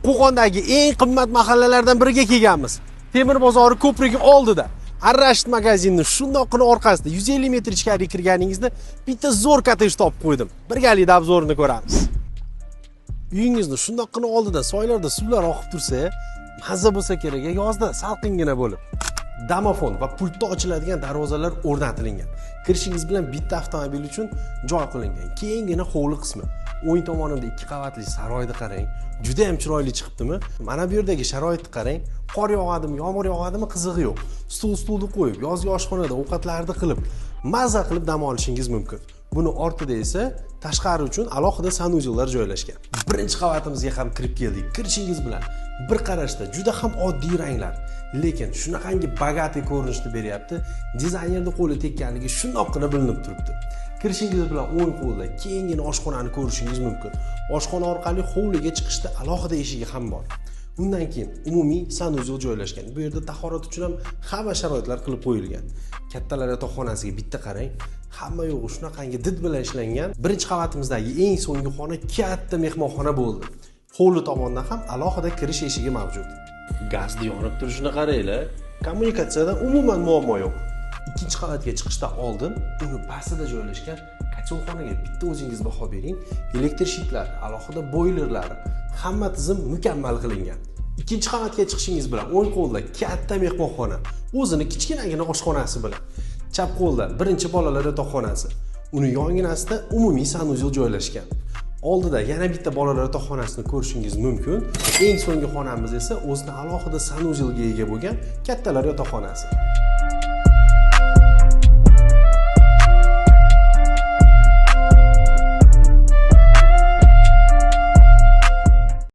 Qo'qondagi eng qimmat mahallalardan biriga kelganmiz. Temir bozori ko'prigi oldida. Arrasht magazinning shundoqqina orqasida 150 metr ichkariga kirganingizda bitta zo'r kottej topib qo'ydim. Birgalikda obzorini ko'ramiz. Uyingizni shundoqqina oldida soylarda suvlar oqib tursa, mazza bo'lsa kerak, yozda salqingina bo'lib. Domofon va pultda ochiladigan darvozalar o'rnatilgan. Kirishingiz bilan bitta avtomobil uchun joy qilingan. Keyingina hovli qismi. O'ng tomonida 2 qavatli saroyni qarang. Juda ham chiroyli chiqibdimi? Mana bu yerdagi sharoitni qarang. Qor yog'adimi, yomg'ir yog'adimi, qizig'i yo'q. Stulni qo'yib, yozgi oshxonada ovqatlarni qilib, mazza qilib dam olishingiz mumkin. Buni ortida esa tashqari uchun alohida sanuzellar joylashgan. Birinchi qavatimizga ham kirib keldik. Kirishingiz bilan bir qarashda juda ham oddiy ranglar, lekin shunaqangi bagati ko'rinishni beryapti. Dizaynerning qo'li tekkanligi shundoqqina bilinib turibdi. Kirishingiz bilan o'ng qo'lda keyingina oshxonani ko'rishingiz mumkin. Oshxona orqali hovliga chiqishda alohida eshigi ham bor. Undan keyin umumiy sanuzel joylashgan. Bu yerda tahorat uchun ham hamma sharoitlar qilib qo'yilgan. Kattalar yotoqxonasiga bitta qarang. Hamma yo'g'i shunaqangi did bilan ishlangan. Birinchi qavatimizdagi eng so'nggi xona katta mehmonxona bo'ldi. Hovli tomondan ham alohida kirish eshigi mavjud. Gazni yonib turishini qaranglar. Kommunikatsiyadan umuman muammo yo'q. Ikkinchi qavatga chiqishdan oldin uni pastida joylashgan kotselxonaga bitta o'zingiz baho bering. Elektr shitlar, alohida boylerlar, hamma tizim mukammal qilingan. Ikkinchi qavatga chiqishingiz bilan o'ng qo'lda katta mehmonxona, o'zini kichkinagina oshxonasi bilan. Chap qo'lda birinchi bolalar yotoqxonasi. Uni yonginasida umumiy sanuzel joylashgan. Oldida yana bitta bolalar yotoqxonasini ko'rishingiz mumkin. Eng so'nggi xonamiz esa o'zining alohida sanuzelga ega bo'lgan kattalar yotoqxonasi.